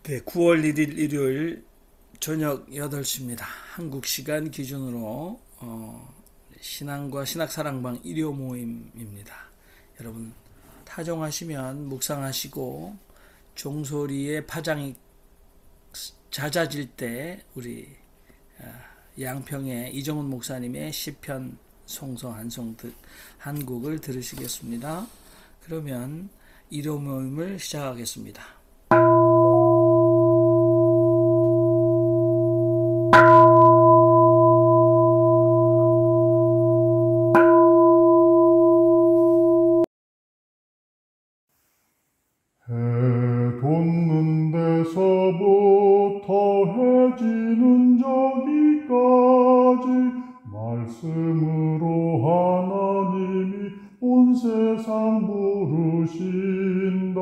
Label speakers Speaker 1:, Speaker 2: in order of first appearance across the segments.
Speaker 1: 네, 9월 1일 일요일 저녁 8시입니다. 한국 시간 기준으로 신앙과 신학사랑방 일요 모임입니다. 여러분 타종하시면 묵상하시고 종소리의 파장이 잦아질 때 우리 양평의 이정훈 목사님의 시편 송성 한 곡을 들으시겠습니다. 그러면 일요 모임을 시작하겠습니다.
Speaker 2: 해 돋는 데서부터 해 지는 저기까지 말씀으로 하나님이 온 세상 부르신다.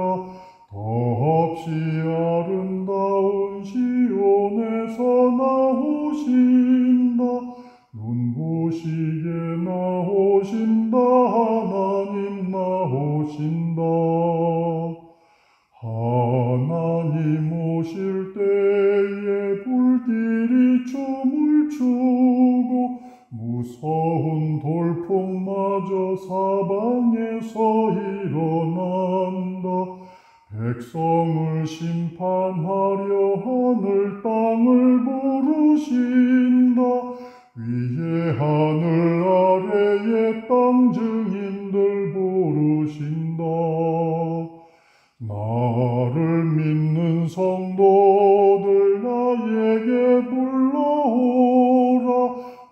Speaker 2: 더없이 아름다운 시온에서 나오신다. 눈부시게 나오신다. 하나님 나오신다. 하나님 오실 때에 불길이 춤을 추고 무서운 돌풍마저 사방에서 일어난다. 백성을 심판하려 하늘 땅을 부르신다. 위에 하늘 아래에 땅 증인들 부르신다. 나를 믿는 성도들 나에게 불러오라.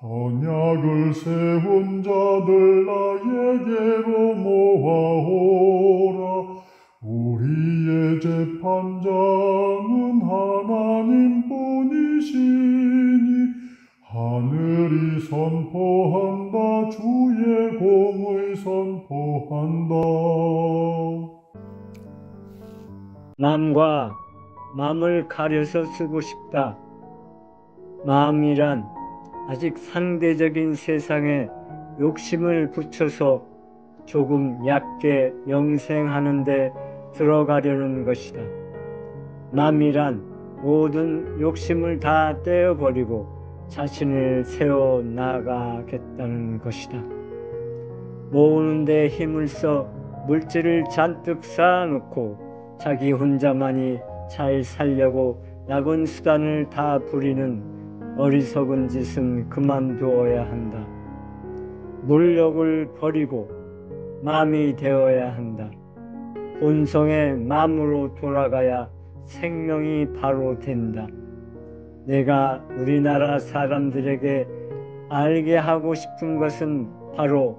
Speaker 2: 언약을 세운 자들 나에게로 모아오라. 우리의 재판장은 하나님뿐이시니 하늘이 선포한다. 주의 공의 선포한다.
Speaker 3: 마음과 마음을 가려서 쓰고 싶다. 마음이란 아직 상대적인 세상에 욕심을 붙여서 조금 얕게 영생하는데 들어가려는 것이다. 마음이란 모든 욕심을 다 떼어버리고 자신을 세워 나가겠다는 것이다. 모으는 데 힘을 써 물질을 잔뜩 쌓아놓고 자기 혼자만이 잘 살려고 낙원 수단을 다 부리는 어리석은 짓은 그만두어야 한다. 물욕을 버리고 마음이 되어야 한다. 본성의 마음으로 돌아가야 생명이 바로 된다. 내가 우리나라 사람들에게 알게 하고 싶은 것은 바로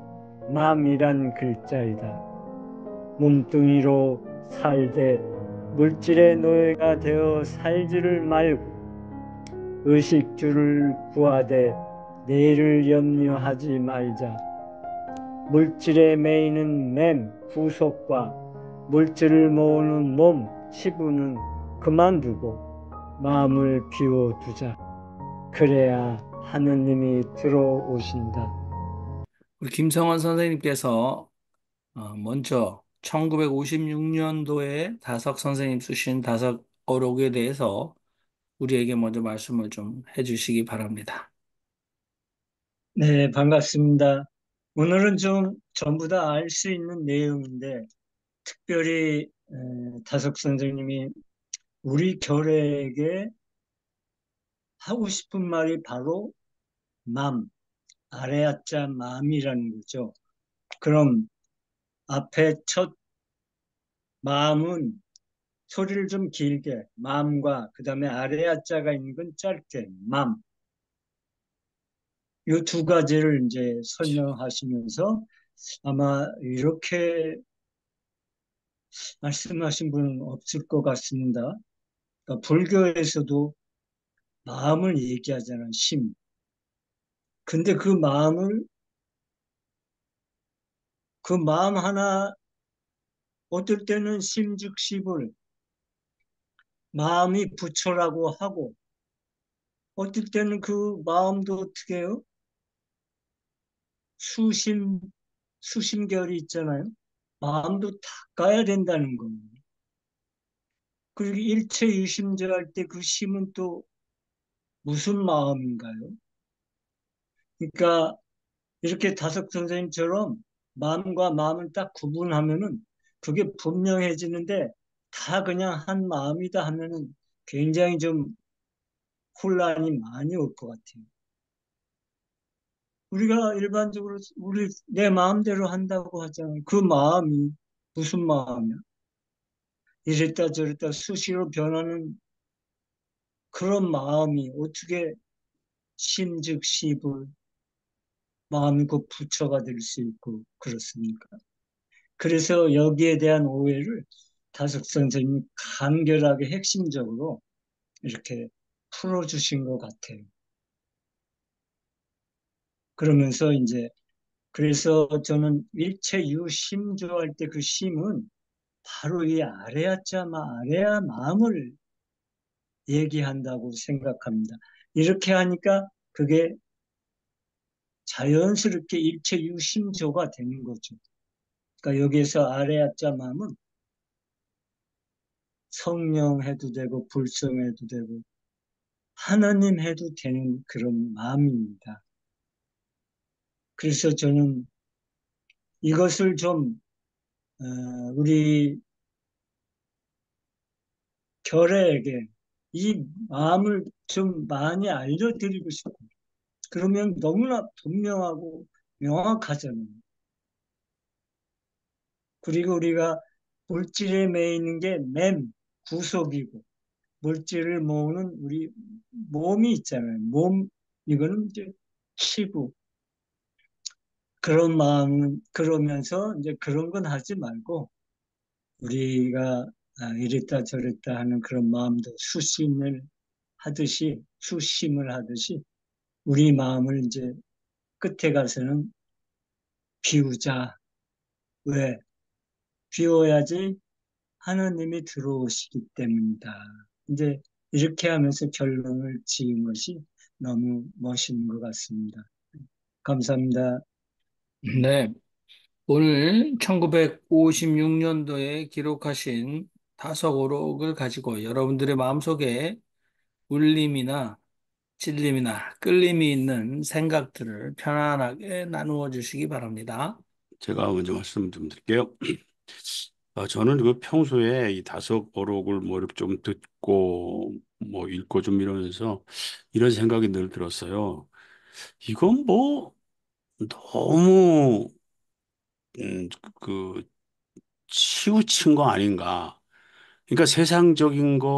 Speaker 3: 마음이란 글자이다. 몸뚱이로 살되 물질의 노예가 되어 살지를 말고 의식주를 구하되 내일을 염려하지 말자. 물질에 매이는 맴, 구속과 물질을 모으는 몸, 치부는 그만두고 마음을 비워두자. 그래야 하느님이 들어오신다.
Speaker 1: 우리 김성원 선생님께서 먼저 1956년도에 다석 선생님 쓰신 다석 어록에 대해서 우리에게 먼저 말씀을 좀 해주시기 바랍니다.
Speaker 3: 네, 반갑습니다. 오늘은 좀 전부 다 알 수 있는 내용인데 특별히 다석 선생님이 우리 결에게 하고 싶은 말이 바로 맘, 아래아자 마음이라는 거죠. 그럼 앞에 첫 마음은 소리를 좀 길게 마음과 그 다음에 아래아자가 있는 건 짧게 맘. 이 두 가지를 이제 설명하시면서 아마 이렇게 말씀하신 분은 없을 것 같습니다. 그러니까 불교에서도 마음을 얘기하잖아요. 심. 근데 그 마음 하나 어떨 때는 심즉십을 마음이 부처라고 하고 어떨 때는 그 마음도 어떻게 해요? 수심, 수심결이 있잖아요. 마음도 닦아야 된다는 겁니다. 그리고 일체유심조 할 때 그 심은 또 무슨 마음인가요? 그러니까 이렇게 다섯 선생님처럼 마음과 마음을 딱 구분하면은 그게 분명해지는데 다 그냥 한 마음이다 하면은 굉장히 좀 혼란이 많이 올 것 같아요. 우리가 일반적으로 우리 내 마음대로 한다고 하잖아요. 그 마음이 무슨 마음이야? 이랬다 저랬다 수시로 변하는 그런 마음이 어떻게 심즉시불 마음이 곧 부처가 될 수 있고 그렇습니까? 그래서 여기에 대한 오해를 다섯 선생님이 간결하게 핵심적으로 이렇게 풀어주신 것 같아요. 그러면서 이제 그래서 저는 일체유심조 할 때 그 심은 바로 이 아레아짜마 아레아 마음을 얘기한다고 생각합니다. 이렇게 하니까 그게 자연스럽게 일체유심조가 되는 거죠. 그러니까 여기에서 아레아짜 마음은 성령 해도 되고 불성 해도 되고 하나님 해도 되는 그런 마음입니다. 그래서 저는 이것을 좀 우리 결애에게 이 마음을 좀 많이 알려드리고 싶어요. 그러면 너무나 분명하고 명확하잖아요. 그리고 우리가 물질에 매이는 게 구속이고 물질을 모으는 우리 몸이 있잖아요. 이거는 이제 치부. 그런 마음은, 그러면서 이제 그런 건 하지 말고, 우리가 이랬다 저랬다 하는 그런 마음도 수심을 하듯이, 우리 마음을 이제 끝에 가서는 비우자. 왜? 비워야지 하나님이 들어오시기 때문이다. 이제 이렇게 하면서 결론을 지은 것이 너무 멋있는 것 같습니다. 감사합니다.
Speaker 1: 네. 오늘 1956년도에 기록하신 다섯오록을 가지고 여러분들의 마음속에 울림이나 찔림이나 끌림이 있는 생각들을 편안하게 나누어 주시기 바랍니다.
Speaker 4: 제가 먼저 말씀 좀 드릴게요. 저는 그 평소에 이 다섯어록을 뭐 이렇게 좀 듣고 뭐 읽고 좀 이러면서 이런 생각이 늘 들었어요. 이건 뭐 너무 그 치우친 거 아닌가. 그러니까 세상적인 거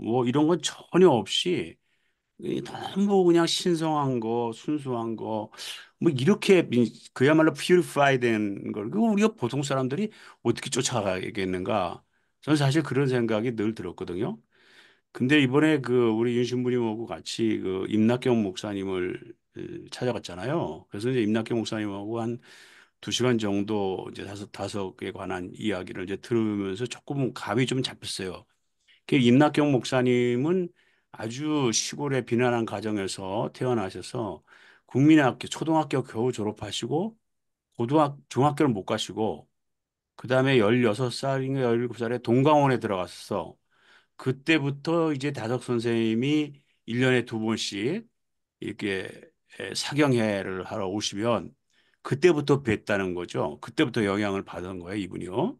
Speaker 4: 뭐 이런 건 전혀 없이 이 너무 그냥 신성한 거, 순수한 거, 뭐 이렇게 그야말로 퓨리파이 된 걸, 그 우리가 보통 사람들이 어떻게 쫓아가겠는가? 저는 사실 그런 생각이 늘 들었거든요. 근데 이번에 그 우리 윤신부님하고 같이 그 임낙경 목사님을 찾아갔잖아요. 그래서 이제 임낙경 목사님하고 한 두 시간 정도 이제 다섯에 관한 이야기를 이제 들으면서 조금 감이 좀 잡혔어요. 그 임낙경 목사님은 아주 시골의 비난한 가정에서 태어나셔서 국민학교, 초등학교 겨우 졸업하시고 중학교를 못 가시고 그다음에 16살인가 17살에 동강원에 들어갔어. 그때부터 이제 다적 선생님이 1년에 두 번씩 이렇게 사경회를 하러 오시면 그때부터 뵀다는 거죠. 그때부터 영향을 받은 거예요, 이분이요.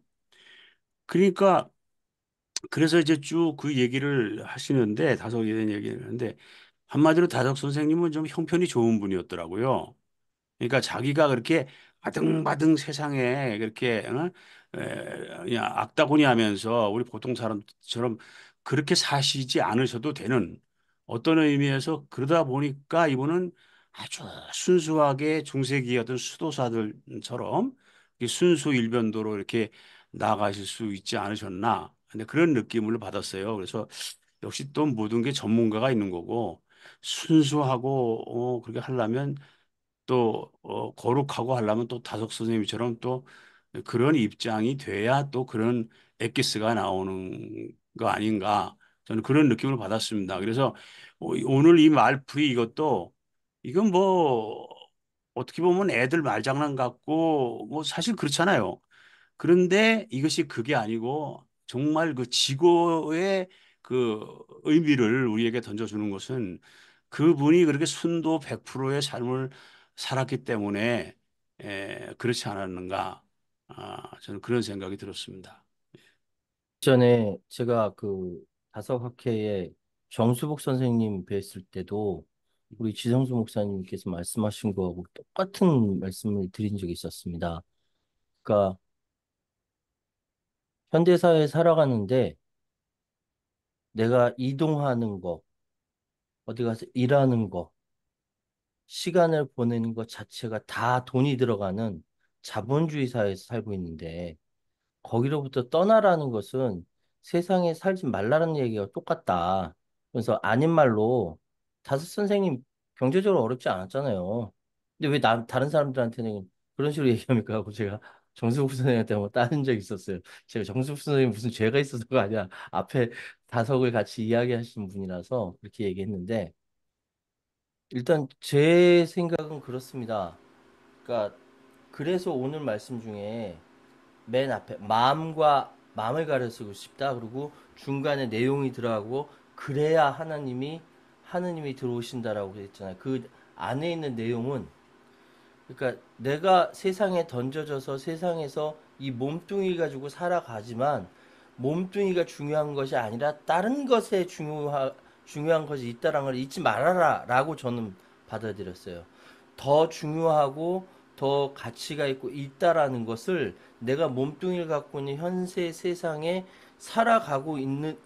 Speaker 4: 그러니까 그래서 이제 쭉 그 얘기를 하시는데 다석에 대한 얘기를 하는데 한마디로 다석 선생님은 좀 형편이 좋은 분이었더라고요. 그러니까 자기가 그렇게 바등바등 세상에 그렇게 그냥 악다구니 하면서 우리 보통 사람처럼 그렇게 사시지 않으셔도 되는 어떤 의미에서 그러다 보니까 이분은 아주 순수하게 중세기였던 수도사들처럼 이 순수 일변도로 이렇게 나아가실 수 있지 않으셨나. 근데 그런 느낌을 받았어요. 그래서 역시 또 모든 게 전문가가 있는 거고 순수하고 그렇게 하려면 또 거룩하고 하려면 또 다석 선생님처럼 또 그런 입장이 돼야 또 그런 엑기스가 나오는 거 아닌가 저는 그런 느낌을 받았습니다. 그래서 오늘 이 말풀이 이것도 이건 뭐 어떻게 보면 애들 말장난 같고 뭐 사실 그렇잖아요. 그런데 이것이 그게 아니고 정말 그 지고의 그 의미를 우리에게 던져주는 것은 그분이 그렇게 순도 100%의 삶을 살았기 때문에 그렇지 않았는가. 저는 그런 생각이 들었습니다.
Speaker 5: 전에 제가 그 다섯학회에 정수복 선생님 뵀을 때도 우리 지성수 목사님께서 말씀하신 거하고 똑같은 말씀을 드린 적이 있었습니다. 그러니까 현대사회에 살아가는데 내가 이동하는 거, 어디 가서 일하는 거, 시간을 보내는 것 자체가 다 돈이 들어가는 자본주의 사회에서 살고 있는데 거기로부터 떠나라는 것은 세상에 살지 말라는 얘기가 똑같다. 그래서 아닌 말로 다섯 선생님 경제적으로 어렵지 않았잖아요. 근데 왜 다른 사람들한테는 그런 식으로 얘기합니까? 하고 제가 정수국 선생님한테 한번 따진 적이 있었어요. 제가 정수국 선생님 무슨 죄가 있어서가 아니라 앞에 다섯을 같이 이야기하시는 분이라서 그렇게 얘기했는데 일단 제 생각은 그렇습니다. 그러니까 그래서 오늘 말씀 중에 맨 앞에 마음과 마음을 가르치고 싶다. 그리고 중간에 내용이 들어가고 그래야 하느님이 들어오신다라고 했잖아요. 그 안에 있는 내용은 그러니까 내가 세상에 던져져서 세상에서 이 몸뚱이 가지고 살아가지만 몸뚱이가 중요한 것이 아니라 다른 것에 중요한 것이 있다는 걸 잊지 말아라 라고 저는 받아들였어요. 더 중요하고 더 가치가 있다라는 것을 내가 몸뚱이를 갖고 있는 현세 세상에 살아가고 있는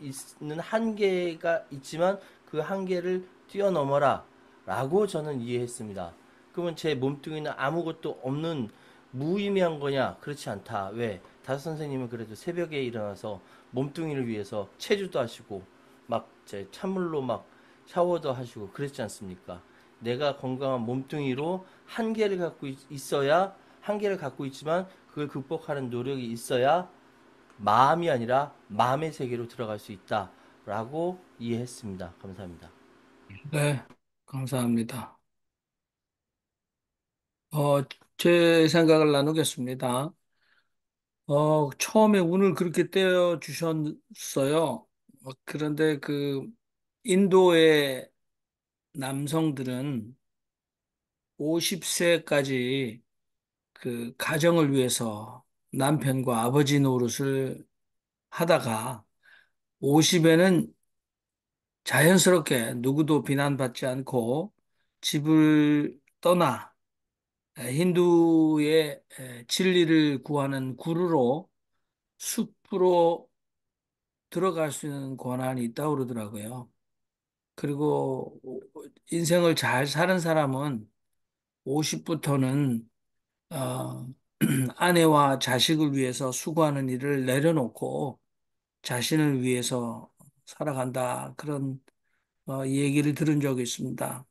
Speaker 5: 한계가 있지만 그 한계를 뛰어넘어라 라고 저는 이해했습니다. 그러면 제 몸뚱이는 아무것도 없는 무의미한 거냐? 그렇지 않다. 왜? 다섯 선생님은 그래도 새벽에 일어나서 몸뚱이를 위해서 체조도 하시고 막 찬물로 막 샤워도 하시고 그랬지 않습니까? 내가 건강한 몸뚱이로 한계를 갖고 있지만 그걸 극복하는 노력이 있어야 마음이 아니라 마음의 세계로 들어갈 수 있다라고 이해했습니다. 감사합니다.
Speaker 1: 네, 감사합니다. 어, 제 생각을 나누겠습니다. 처음에 운을 그렇게 떼어 주셨어요. 그런데 그 인도의 남성들은 50세까지 그 가정을 위해서 남편과 아버지 노릇을 하다가 50에는 자연스럽게 누구도 비난받지 않고 집을 떠나 힌두의 진리를 구하는 구루로 숲으로 들어갈 수 있는 권한이 있다고 그러더라고요. 그리고 인생을 잘 사는 사람은 50부터는 아내와 자식을 위해서 수고하는 일을 내려놓고 자신을 위해서 살아간다. 그런 얘기를 들은 적이 있습니다.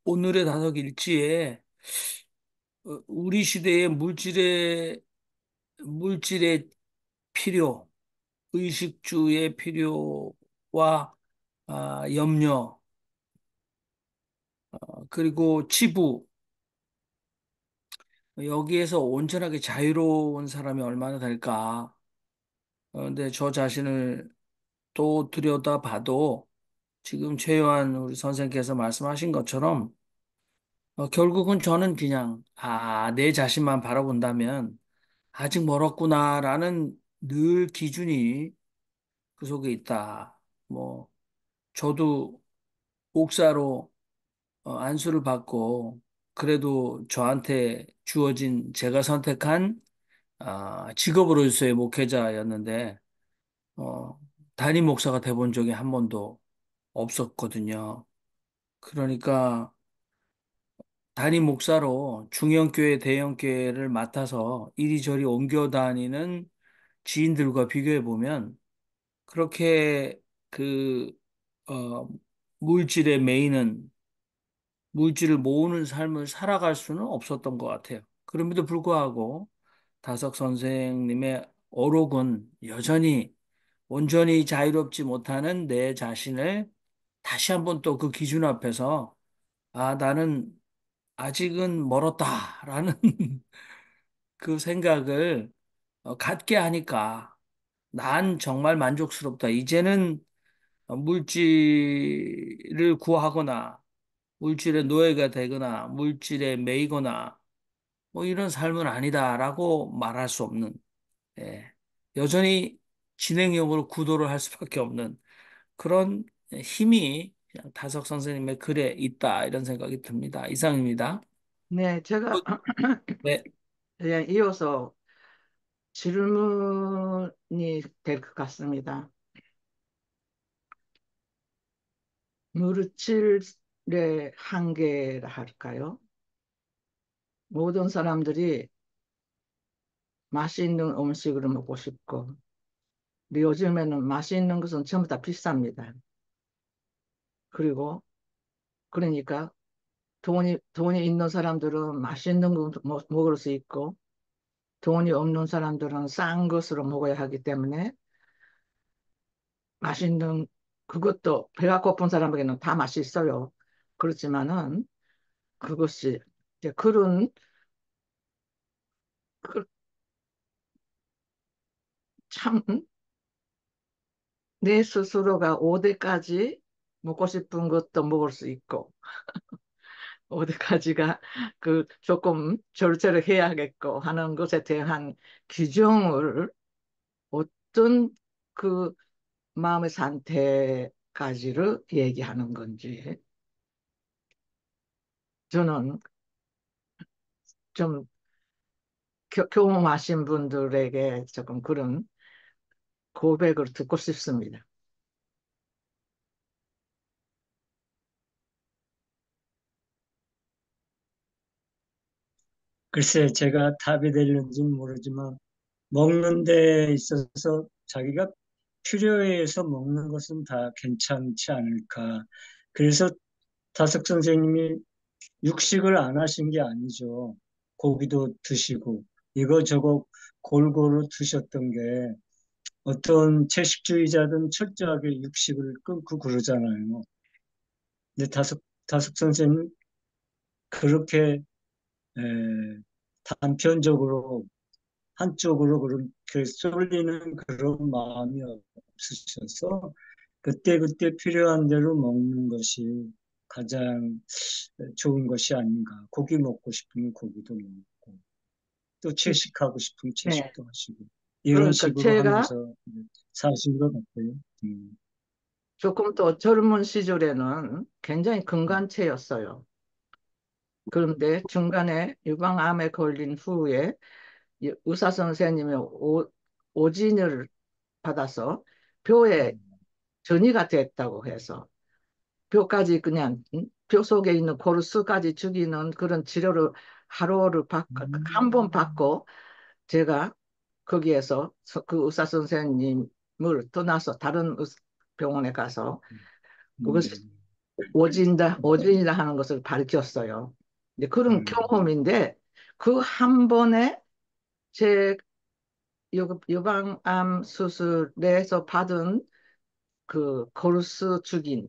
Speaker 1: 오늘의 다섯 일지에 우리 시대의 물질의 필요, 의식주의 필요와 염려, 그리고 치부, 여기에서 온전하게 자유로운 사람이 얼마나 될까? 근데 저 자신을 또 들여다봐도 지금 최요한 우리 선생께서 말씀하신 것처럼 결국은 저는 그냥 내 자신만 바라본다면 아직 멀었구나라는 늘 기준이 그 속에 있다. 뭐 저도 옥사로 안수를 받고 그래도 저한테 주어진 제가 선택한 직업으로서의 목회자였는데 어, 담임 목사가 돼본 적이 한 번도 없었거든요. 그러니까 담임 목사로 중형교회, 대형교회를 맡아서 이리저리 옮겨 다니는 지인들과 비교해 보면 그렇게 그 어, 물질의 메인은 물질을 모으는 삶을 살아갈 수는 없었던 것 같아요. 그럼에도 불구하고 다석 선생님의 어록은 여전히 온전히 자유롭지 못하는 내 자신을 다시 한번 또 그 기준 앞에서 나는 아직은 멀었다라는 그 생각을 갖게 하니까 난 정말 만족스럽다. 이제는 물질을 구하거나 물질의 노예가 되거나 물질에 매이거나 뭐 이런 삶은 아니다라고 말할 수 없는, 예. 여전히 진행형으로 구도를 할 수밖에 없는 그런 힘이 그냥 다석 선생님의 글에 있다 이런 생각이 듭니다. 이상입니다.
Speaker 6: 네,
Speaker 1: 어,
Speaker 6: 제가
Speaker 1: 네.
Speaker 6: 예, 이어서 질문이 될 것 같습니다. 물질의 한계라 할까요? 모든 사람들이 맛있는 음식을 먹고 싶고, 근데 요즘에는 맛있는 것은 전부 다 비쌉니다. 그리고, 그러니까 돈이 있는 사람들은 맛있는 거 먹을 수 있고, 돈이 없는 사람들은 싼 것으로 먹어야 하기 때문에 맛있는, 그것도 배가 고픈 사람에게는 다 맛있어요. 그렇지만은 그것이 이제 그런 그 참 내 스스로가 5대까지 먹고 싶은 것도 먹을 수 있고 5대까지가 그 조금 절제를 해야겠고 하는 것에 대한 규정을 어떤 그 마음의 상태까지를 얘기하는 건지 저는 좀 경험하신 분들에게 조금 그런 고백을 듣고 싶습니다.
Speaker 3: 글쎄, 제가 답이 되는지는 모르지만, 먹는 데 있어서 자기가 필요해서 먹는 것은 다 괜찮지 않을까. 그래서 다석 선생님이 육식을 안 하신 게 아니죠. 고기도 드시고, 이거저거 골고루 드셨던 게, 어떤 채식주의자든 철저하게 육식을 끊고 그러잖아요. 근데 다석 선생님 그렇게 에, 단편적으로 한쪽으로 그렇게 쏠리는 그런 마음이 없으셔서 그때그때 필요한 대로 먹는 것이 가장 좋은 것이 아닌가. 고기 먹고 싶으면 고기도 먹고 또 채식하고 싶으면
Speaker 6: 네.
Speaker 3: 채식도 하시고 이런
Speaker 6: 그러니까
Speaker 3: 식으로
Speaker 6: 제가
Speaker 3: 하면서 사신 것 같아요.
Speaker 6: 조금 더 젊은 시절에는 굉장히 건강체였어요. 그런데 중간에 유방암에 걸린 후에 의사 선생님의 오진을 받아서 뼈에
Speaker 3: 음,
Speaker 6: 전이가 됐다고 해서 뼈까지 그냥 뼈 속에 있는 고르스까지 죽이는 그런 치료를 하루를 한 번 받고 제가 거기에서 그 의사 선생님을 떠나서 다른 병원에 가서 그것이
Speaker 3: 음,
Speaker 6: 오진이다 하는 것을 가르쳤어요. 이제 그런
Speaker 3: 음,
Speaker 6: 경험인데 그 한 번에 제 유방암 수술에서 받은 그 거루스 죽임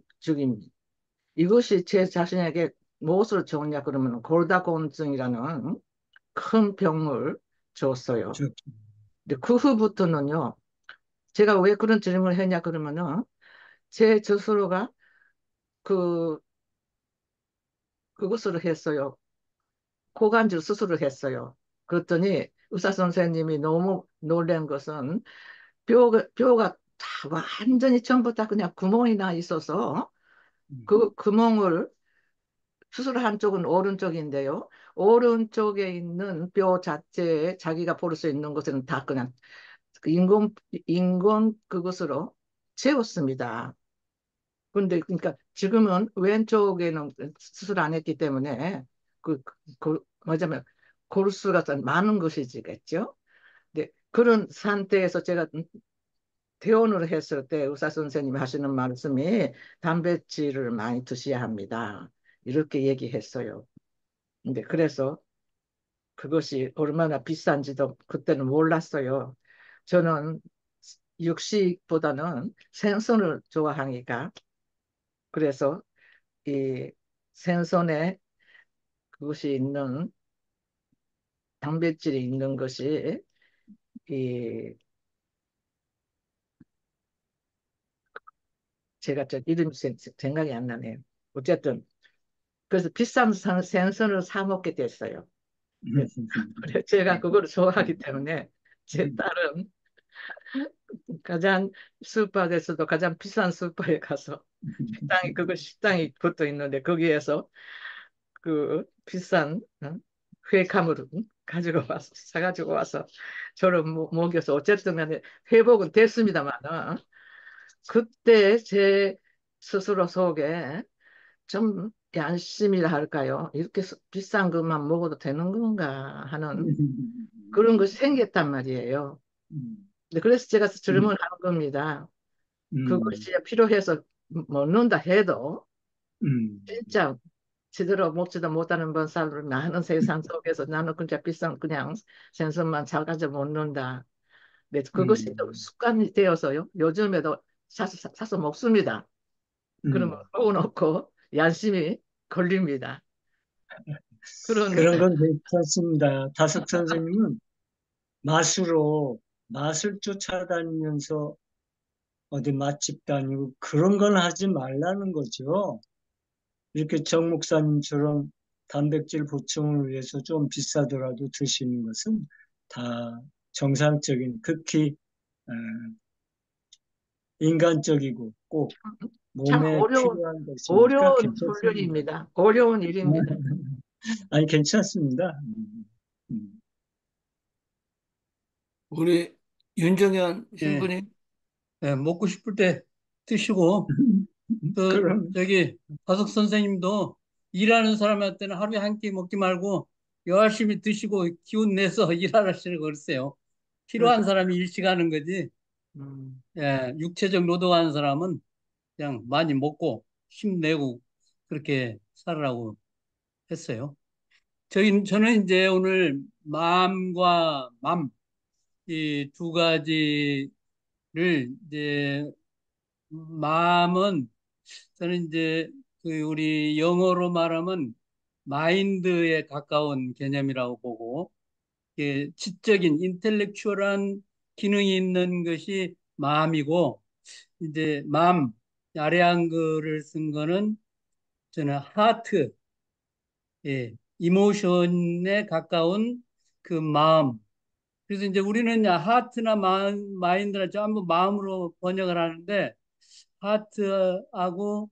Speaker 6: 이것이 제 자신에게 무엇을 줬냐 그러면 골다공증이라는 큰 병을 줬어요.
Speaker 3: 저,
Speaker 6: 근데 그 후부터는요, 제가 왜 그런 질문을 했냐 그러면은 제 스스로가 그 그것을 했어요. 고관절 수술을 했어요. 그랬더니 의사 선생님이 너무 놀란 것은 뼈가 다 완전히 전부 다 그냥 구멍이 나 있어서
Speaker 3: 음,
Speaker 6: 그 구멍을 수술한 쪽은 오른쪽인데요. 오른쪽에 있는 뼈 자체에 자기가 볼 수 있는 것은 다 그냥 인공 그것으로 채웠습니다. 근데 그러니까 지금은 왼쪽에는 수술 안 했기 때문에 뭐냐면 골수가 더 많은 것이지겠죠. 네, 그런 상태에서 제가 퇴원을 했을 때 의사 선생님이 하시는 말씀이 단백질을 많이 드셔야 합니다. 이렇게 얘기했어요. 근데 그래서 그것이 얼마나 비싼지도 그때는 몰랐어요. 저는 육식보다는 생선을 좋아하니까 그래서 이 생선에 그것이 있는 단백질이 있는 것이 이 제가 저 이름이 생각이 안 나네요. 어쨌든 그래서 비싼 생선을 사 먹게 됐어요. 네. 그래 제가 그거를 좋아하기 때문에 제 딸은 가장 슈퍼에서도 가장 비싼 슈퍼에 가서 식당이 붙어 있는데 거기에서 그 비싼 회감을 가지고 와서 사가지고 와서 저를 먹여서 어쨌든 간에 회복은 됐습니다만 그때 제 스스로 속에 좀 양심이라 할까요? 이렇게 비싼 것만 먹어도 되는 건가 하는 그런 것이 생겼단 말이에요. 네, 그래서 제가 질문을 하는 겁니다. 그것이 필요해서 먹는다 해도 진짜 제대로 먹지도 못하는 번 살을 나는 세상 속에서 나는 그냥 비싼 그냥 생선만 사가지고 먹는다. 네, 그것이 좀 습관이 되어서요. 요즘에도 사서 먹습니다. 그러면 먹어놓고 양심이 걸립니다. 그런
Speaker 3: 그런 건 괜찮습니다. 다섯 선생님은 맛으로 맛을 쫓아다니면서 어디 맛집 다니고 그런 건 하지 말라는 거죠. 이렇게 정 목사님처럼 단백질 보충을 위해서 좀 비싸더라도 드시는 것은 다 정상적인, 극히 어, 인간적이고 꼭
Speaker 6: 참
Speaker 3: 몸에
Speaker 6: 어려운
Speaker 3: 필요한 것이니까
Speaker 6: 어려운
Speaker 3: 괜찮습니다.
Speaker 6: 훈련입니다. 어려운 일입니다.
Speaker 3: 아니, 괜찮습니다.
Speaker 1: 우리 윤정현
Speaker 7: 예,
Speaker 1: 신부님,
Speaker 7: 예, 먹고 싶을 때 드시고,
Speaker 3: 그럼,
Speaker 7: 저기, 화석 선생님도 일하는 사람한테는 하루에 한 끼 먹지 말고 열심히 드시고 기운 내서 일하시라고 그러세요.
Speaker 6: 그래서
Speaker 7: 필요한 사람이 일식하는 거지,
Speaker 6: 음,
Speaker 7: 예, 육체적 노동하는 사람은 그냥 많이 먹고 힘내고 그렇게 살으라고 했어요. 저는 이제 오늘 마음과 맘, 이 두 가지를 이제 마음은 저는 이제 그 우리 영어로 말하면 마인드에 가까운 개념이라고 보고 이게 지적인 인텔렉추얼한 기능이 있는 것이 마음이고 이제 마음 아래 한글을 쓴 거는 저는 하트 예, 이모션에 가까운 그 마음 그래서 이제 우리는 하트나 마인드나 전부 마음으로 번역을 하는데 하트하고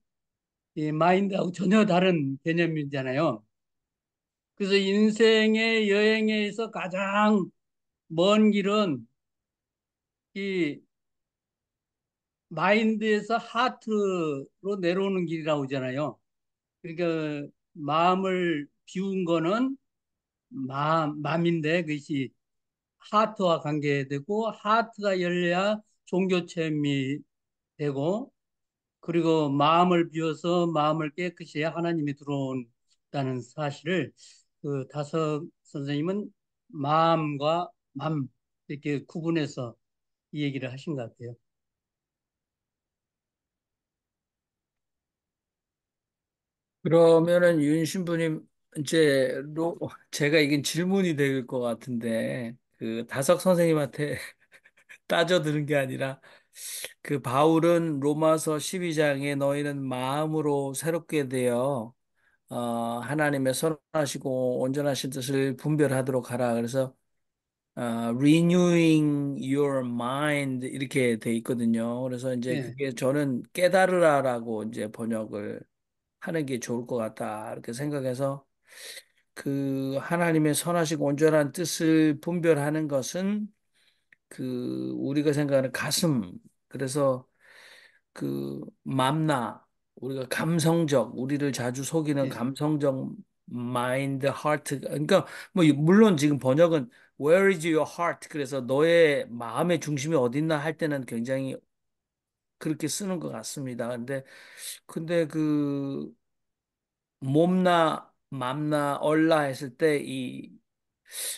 Speaker 7: 이 마인드하고 전혀 다른 개념이잖아요. 그래서 인생의 여행에서 가장 먼 길은 이 마인드에서 하트로 내려오는 길이라고 하잖아요. 그러니까 마음을 비운 거는 마음인데 그것이 하트와 관계되고 하트가 열려야 종교 체험이 되고 그리고 마음을 비워서 마음을 깨끗이 해야 하나님이 들어온다는 사실을 그 다섯 선생님은 마음과 맘 이렇게 구분해서 이 얘기를 하신 것 같아요.
Speaker 1: 그러면은 윤 신부님, 이제 제가 이긴 질문이 될 것 같은데, 그 다석 선생님한테 따져 들은 게 아니라, 그 바울은 로마서 12장에 너희는 마음으로 새롭게 되어 하나님의 선하시고 온전하신 뜻을 분별하도록 하라. 그래서 renewing your mind 이렇게 돼 있거든요. 그래서 이제
Speaker 7: 예,
Speaker 1: 그게 저는 깨달으라라고 이제 번역을 하는 게 좋을 것 같다 이렇게 생각해서 그 하나님의 선하시고 온전한 뜻을 분별하는 것은 그 우리가 생각하는 가슴 그래서 그 맘나 우리가 감성적 우리를 자주 속이는
Speaker 7: 예,
Speaker 1: 감성적 마인드 하트 그러니까 뭐 물론 지금 번역은 Where is your heart 그래서 너의 마음의 중심이 어딨나 할 때는 굉장히 그렇게 쓰는 것 같습니다. 근데 그 몸나 맘나 얼라 했을 때 이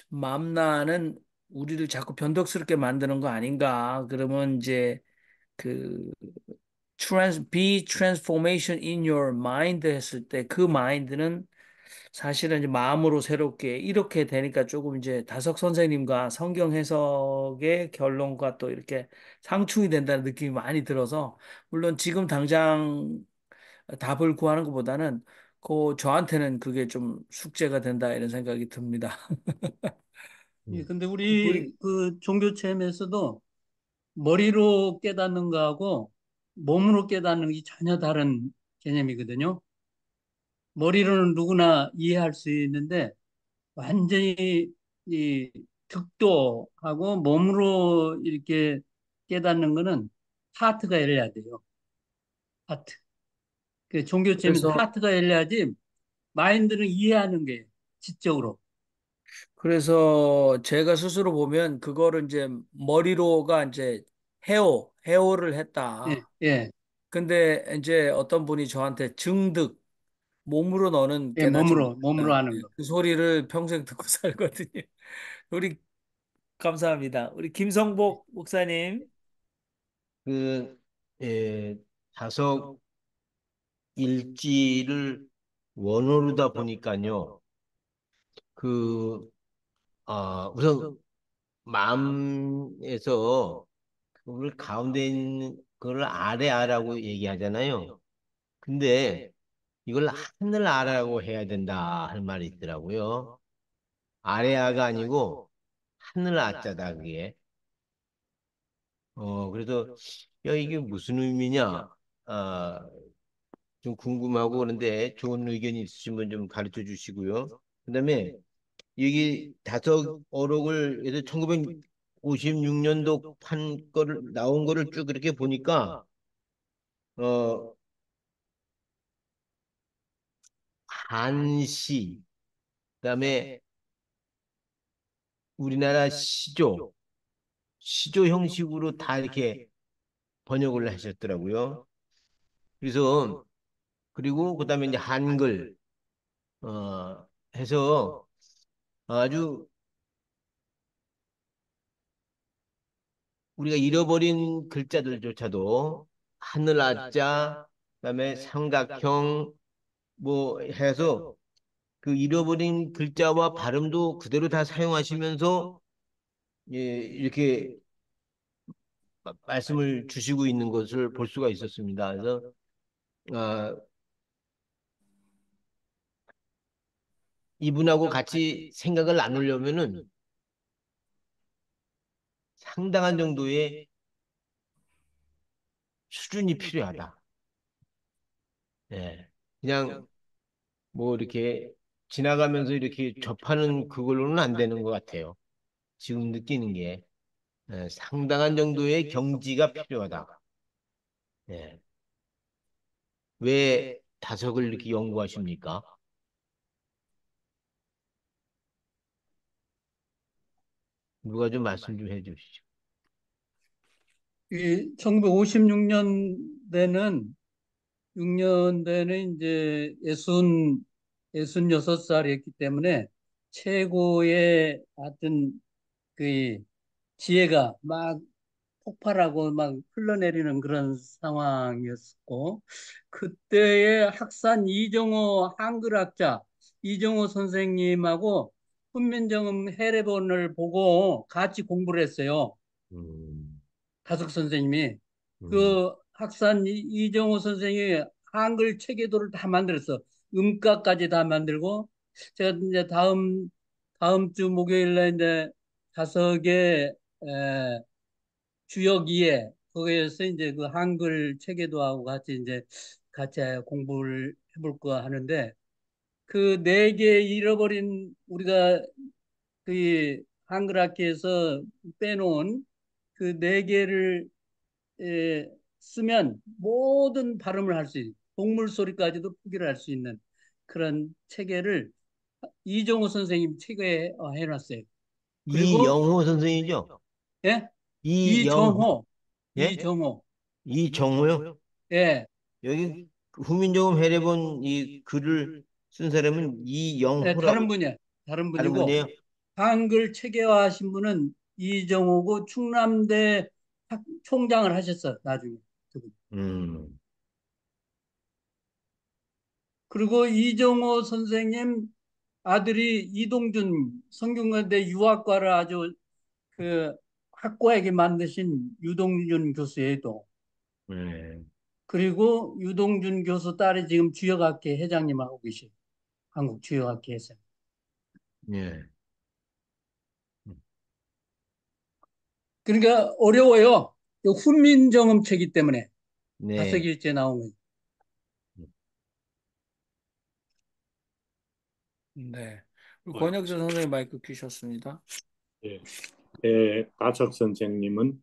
Speaker 1: 맘나는 우리를 자꾸 변덕스럽게 만드는 거 아닌가 그러면 이제 그 be transformation in your mind 했을 때 그 마인드는 사실은 이제 마음으로 새롭게 이렇게 되니까 조금 이제 다석 선생님과 성경 해석의 결론과 또 이렇게 상충이 된다는 느낌이 많이 들어서 물론 지금 당장 답을 구하는 것보다는 저한테는 그게 좀 숙제가 된다 이런 생각이 듭니다.
Speaker 7: 예,
Speaker 5: 음.
Speaker 7: 근데
Speaker 1: 우리
Speaker 7: 우리 그 종교 체험에서도 머리로 깨닫는 거하고 몸으로 깨닫는 게 전혀 다른 개념이거든요. 머리로는 누구나 이해할 수 있는데 완전히 이 득도하고 몸으로 이렇게 깨닫는 거는 하트가 열려야 돼요. 하트. 그 종교 체험에서
Speaker 1: 그래서
Speaker 7: 하트가 열려야지 마인드는 이해하는 게 지적으로.
Speaker 1: 그래서 제가 스스로 보면 그거를 이제 머리로가 이제 해오를
Speaker 7: 예,
Speaker 1: 했다.
Speaker 7: 예,
Speaker 1: 근데 이제 어떤 분이 저한테 증득, 몸으로 너는
Speaker 7: 예,
Speaker 1: 깨닫지
Speaker 7: 몸으로
Speaker 1: 못한다.
Speaker 7: 하는 거.
Speaker 1: 그 소리를 평생 듣고 살거든요. 우리 감사합니다. 우리 김성복 목사님.
Speaker 5: 그, 예, 다섯 일지를 원어로다 보니까요. 그, 우선 마음에서 그걸 가운데 있는 그걸 아래아라고 얘기하잖아요. 근데 이걸 하늘 아라고 해야 된다 할 말이 있더라고요. 아래아가 아니고 하늘 아자다 그게. 그래서 야 이게 무슨 의미냐? 좀 궁금하고 그런데 좋은 의견이 있으시면 좀 가르쳐 주시고요. 그다음에 여기 다섯 어록을 예를 1956년도 판 거를 나온 거를 쭉 이렇게 보니까 어 한시 그다음에 우리나라 시조 형식으로 다 이렇게 번역을 하셨더라고요. 그래서 그리고 그다음에 이제 한글 해서 아주 우리가 잃어버린 글자들조차도 하늘 아자 그다음에 삼각형 뭐 해서 그 잃어버린 글자와 발음도 그대로 다 사용하시면서 예, 이렇게 말씀을 주시고 있는 것을 볼 수가 있었습니다. 그래서 아, 이분하고 같이 생각을 나누려면은 상당한 정도의 수준이 필요하다. 예. 그냥 뭐 이렇게 지나가면서 이렇게 접하는 그걸로는 안 되는 것 같아요. 지금 느끼는 게 상당한 정도의 경지가 필요하다. 예. 왜 다석을 이렇게 연구하십니까? 누가 좀 말씀 좀 해주시죠.
Speaker 7: 이 1956년대는 6년대는 이제 66살이었기 때문에 최고의 하여튼 그 지혜가 막 폭발하고 막 흘러내리는 그런 상황이었고 그때의 학산 이정호 한글학자 이정호 선생님하고 훈민정음 해례본을 보고 같이 공부를 했어요.
Speaker 5: 음,
Speaker 7: 다숙 선생님이
Speaker 5: 음,
Speaker 7: 그 학산 이정호 선생이 한글 체계도를 다 만들었어. 음가까지 다 만들고 제가 이제 다음 주 목요일에 이제 다섯개 주역이에 거기에서 이제 그 한글 체계도하고 같이 이제 같이 공부를 해볼까 하는데 그 네 개 잃어버린 우리가 그 한글 학기에서 빼놓은 그 네 개를 쓰면 모든 발음을 할 수 있는 동물 소리까지도 포기를 할 수 있는 그런 체계를 이종호 선생님 책에 해놨어요. 그리고
Speaker 5: 이영호 선생이죠?
Speaker 7: 예
Speaker 5: 이영호,
Speaker 7: 이정호
Speaker 5: 예?
Speaker 7: 이정호
Speaker 5: 이정호요?
Speaker 7: 예,
Speaker 5: 여기 후민정음 해례본 이 글을 쓴 사람은
Speaker 7: 다른
Speaker 5: 이영호라고
Speaker 7: 분이야 다른
Speaker 5: 다른
Speaker 7: 분이고
Speaker 5: 분이에요?
Speaker 7: 한글 체계화하신 분은 이정호고 충남대 총장을 하셨어 나중에 그분.
Speaker 5: 음,
Speaker 7: 그리고 이정호 선생님 아들이 이동준 성균관대 유학과를 아주 그 확고하게 만드신 유동준 교수에도,
Speaker 5: 네.
Speaker 7: 그리고 유동준 교수 딸이 지금 주역학회 회장님 하고 계시 한국 주역학회에서.
Speaker 5: 예.
Speaker 7: 그러니까 어려워요. 훈민정음체이기 때문에
Speaker 5: 네.
Speaker 7: 다섯일째 나오면.
Speaker 1: 네. 우리
Speaker 4: 어,
Speaker 1: 권혁재 선생님 마이크 켜셨습니다.
Speaker 2: 예. 다석 선생님은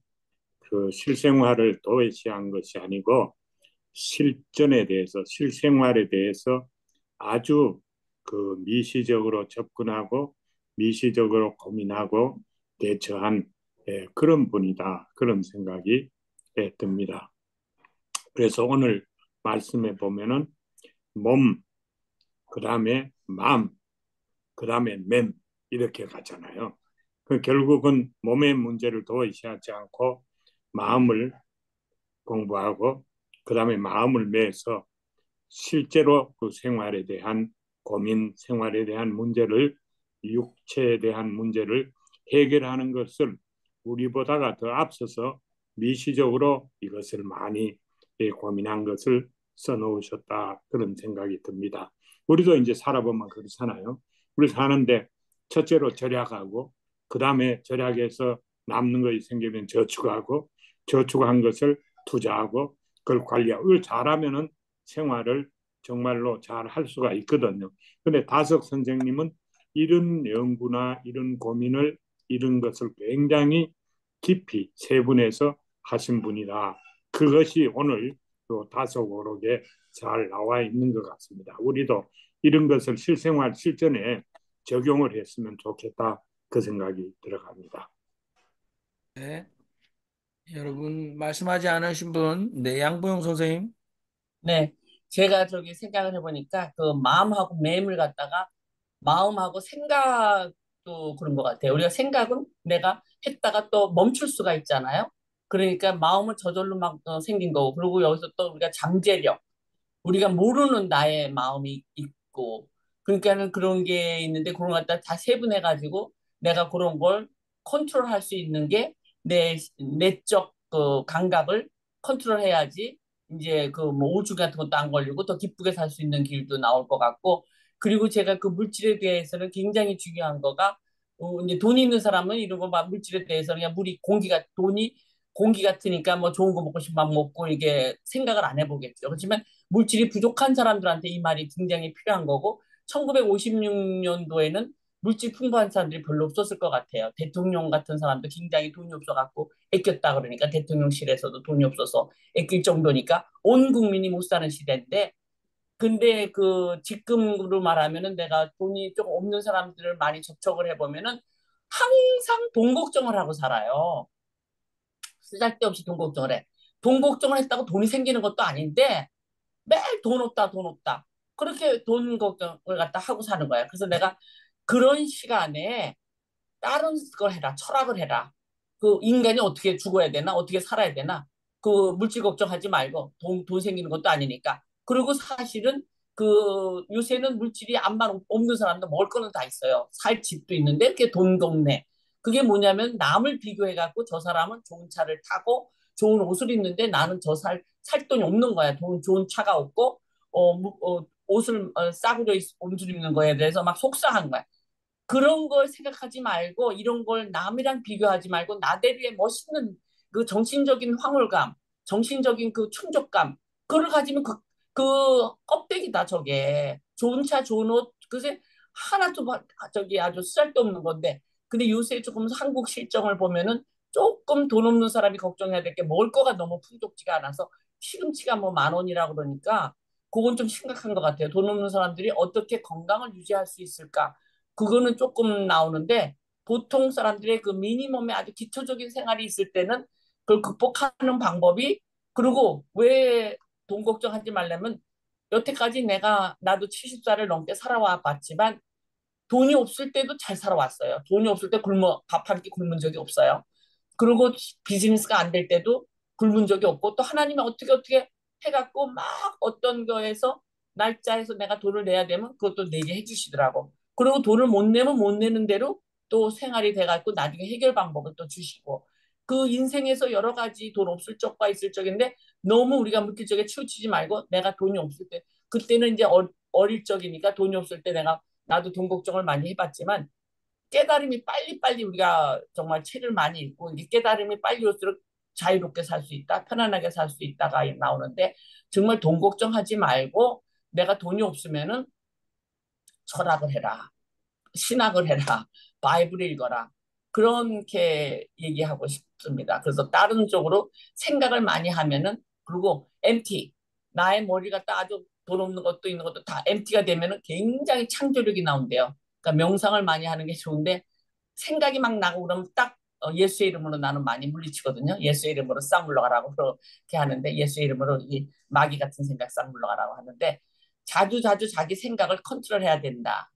Speaker 2: 그 실생활을 도외시한 것이 아니고 실전에 대해서 실생활에 대해서 아주 그 미시적으로 접근하고 미시적으로 고민하고 대처한 그런 분이다. 그런 생각이 듭니다. 그래서 오늘 말씀에 보면은 몸, 그 다음에 마음, 그 다음에 맴 이렇게 가잖아요. 그 결국은 몸의 문제를 도외시하지 않고 마음을 공부하고 그 다음에 마음을 매서 실제로 그 생활에 대한 고민, 생활에 대한 문제를 육체에 대한 문제를 해결하는 것을 우리보다가 더 앞서서 미시적으로 이것을 많이 고민한 것을 써놓으셨다 그런 생각이 듭니다. 우리도 이제 살아보면 그렇잖아요. 우리 사는데 첫째로 절약하고 그 다음에 절약해서 남는 것이 생기면 저축하고 저축한 것을 투자하고 그걸 관리하고 이걸 잘하면은 생활을 정말로 잘 할 수가 있거든요. 근데 다석 선생님은 이런 연구나 이런 고민을 이런 것을 굉장히 깊이 세분해서 하신 분이다. 그것이 오늘 또 다석 오록에 잘 나와 있는 것 같습니다. 우리도 이런 것을 실생활 실전에 적용을 했으면 좋겠다. 그 생각이 들어갑니다.
Speaker 1: 네. 여러분 말씀하지 않으신 분, 네, 양보영 선생님.
Speaker 8: 네, 제가 저기 생각을 해보니까 그 마음하고 매임을 갖다가 마음하고 생각도 그런 것 같아요. 우리가 생각은 내가 했다가 또 멈출 수가 있잖아요. 그러니까 마음은 저절로 막 생긴 거고, 그리고 여기서 또 우리가 잠재력, 우리가 모르는 나의 마음이 있고, 그러니까는 그런 게 있는데 그런 것 갖다 다 세분해가지고 내가 그런 걸 컨트롤할 수 있는 게 내 내적 그 감각을 컨트롤해야지 이제 그 뭐 우울증 같은 것도 안 걸리고 더 기쁘게 살 수 있는 길도 나올 것 같고, 그리고 제가 그 물질에 대해서는 굉장히 중요한 거가 이제 돈이 있는 사람은 이런 거 막 물질에 대해서는 그냥 물이 공기가 돈이 공기 같으니까 뭐 좋은 거 먹고 싶으면 막 먹고 이게 생각을 안 해보겠죠. 그렇지만 물질이 부족한 사람들한테 이 말이 굉장히 필요한 거고, 1956년도에는 물질 풍부한 사람들이 별로 없었을 것 같아요. 대통령 같은 사람도 굉장히 돈이 없어갖고 아꼈다 그러니까, 대통령실에서도 돈이 없어서 아낄 정도니까 온 국민이 못 사는 시대인데, 근데 그 지금으로 말하면은 내가 돈이 조금 없는 사람들을 많이 접촉을 해보면은 항상 돈 걱정을 하고 살아요. 쓰잘데없이 돈 걱정을 해. 돈 걱정을 했다고 돈이 생기는 것도 아닌데 매일 돈 없다, 돈 없다. 그렇게 돈 걱정을 갖다 하고 사는 거야. 그래서 내가 그런 시간에 다른 걸 해라. 철학을 해라. 그 인간이 어떻게 죽어야 되나? 어떻게 살아야 되나? 그 물질 걱정하지 말고 돈 생기는 것도 아니니까. 그리고 사실은 그 요새는 물질이 안만 없는 사람도 먹을 거는 다 있어요. 살 집도 있는데 그게 돈도 없네. 그게 뭐냐면 남을 비교해 갖고 저 사람은 좋은 차를 타고 좋은 옷을 입는데 나는 살 돈이 없는 거야. 좋은 차가 없고 옷을 싸구려 옷을 입는 거에 대해서 막 속상한 거야. 그런 걸 생각하지 말고 이런 걸 남이랑 비교하지 말고 나대리의 멋있는 그 정신적인 황홀감, 정신적인 그 충족감, 그걸 가지면 그 껍데기다 저게. 좋은 차, 좋은 옷, 그새 하나도 저기 아주 쓰잘데없는 건데. 근데 요새 조금 한국 실정을 보면은 조금 돈 없는 사람이 걱정해야 될 게 먹을 거가 너무 풍족지가 않아서 시금치가 뭐 10,000원이라 그러니까 그건 좀 심각한 것 같아요. 돈 없는 사람들이 어떻게 건강을 유지할 수 있을까? 그거는 조금 나오는데, 보통 사람들의 그 미니멈의 아주 기초적인 생활이 있을 때는 그걸 극복하는 방법이, 그리고 왜 돈 걱정하지 말려면, 여태까지 나도 70살을 넘게 살아와 봤지만 돈이 없을 때도 잘 살아왔어요. 돈이 없을 때 밥 한 끼 굶은 적이 없어요. 그리고 비즈니스가 안 될 때도 굶은 적이 없고, 또 하나님이 어떻게 해갖고 막 어떤 거에서 날짜에서 내가 돈을 내야 되면 그것도 내게 해주시더라고. 그리고 돈을 못 내면 못 내는 대로 또 생활이 돼갖고 나중에 해결 방법을 또 주시고. 그 인생에서 여러 가지 돈 없을 적과 있을 적인데 너무 우리가 물질적에 치우치지 말고 내가 돈이 없을 때 그때는 이제 어릴 적이니까 돈이 없을 때 내가 나도 돈 걱정을 많이 해봤지만 깨달음이 빨리빨리 우리가 정말 책을 많이 읽고 이게 깨달음이 빨리 올수록 자유롭게 살 수 있다, 편안하게 살 수 있다가 나오는데 정말 돈 걱정하지 말고 내가 돈이 없으면은 철학을 해라, 신학을 해라, 바이블을 읽어라. 그렇게 얘기하고 싶습니다. 그래서 다른 쪽으로 생각을 많이 하면은 그리고 MT 나의 머리가 딱 아주 돈 없는 것도 있는 것도 다 MT가 되면은 굉장히 창조력이 나온대요. 그러니까 명상을 많이 하는 게 좋은데 생각이 막 나고 그러면 딱 예수의 이름으로 나는 많이 물리치거든요. 예수의 이름으로 싹 물러가라고 그렇게 하는데 예수의 이름으로 이 마귀 같은 생각 싹 물러가라고 하는데 자주 자주 자기 생각을 컨트롤해야 된다.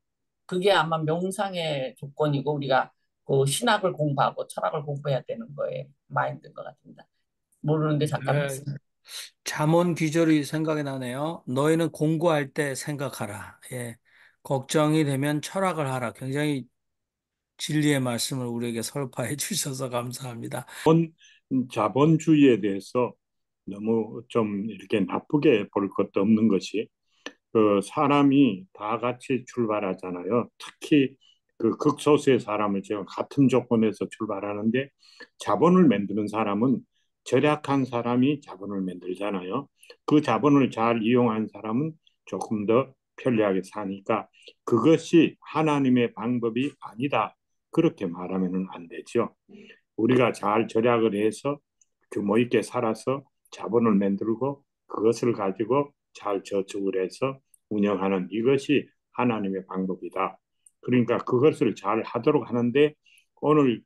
Speaker 8: 그게 아마 명상의 조건이고 우리가 그 신학을 공부하고 철학을 공부해야 되는 거에 마인드인 것 같습니다. 모르는데 잠깐
Speaker 1: 네,
Speaker 8: 말씀.
Speaker 1: 잠언 귀절이 생각이 나네요. 너희는 공부할 때 생각하라. 예. 걱정이 되면 철학을 하라. 굉장히 진리의 말씀을 우리에게 설파해 주셔서 감사합니다.
Speaker 2: 자본주의에 대해서 너무 좀 이렇게 나쁘게 볼 것도 없는 것이 그 사람이 다 같이 출발하잖아요. 특히 그 극소수의 사람을 제가 같은 조건에서 출발하는데 자본을 만드는 사람은 절약한 사람이 자본을 만들잖아요. 그 자본을 잘 이용한 사람은 조금 더 편리하게 사니까 그것이 하나님의 방법이 아니다. 그렇게 말하면 안 되죠. 우리가 잘 절약을 해서 규모 있게 살아서 자본을 만들고 그것을 가지고 잘 저축을 해서 운영하는 이것이 하나님의 방법이다. 그러니까 그것을 잘 하도록 하는데 오늘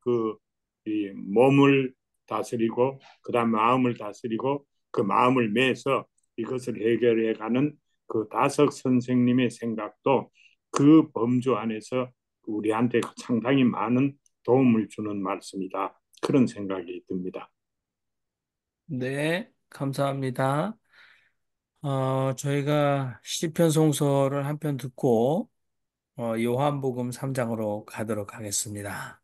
Speaker 2: 이 몸을 다스리고 그다음 마음을 다스리고 그 마음을 매서 이것을 해결해가는 그 다석 선생님의 생각도 그 범주 안에서 우리한테 상당히 많은 도움을 주는 말씀이다. 그런 생각이 듭니다.
Speaker 1: 네, 감사합니다. 저희가 시편 송서를 한 편 듣고 요한복음 3장으로 가도록 하겠습니다.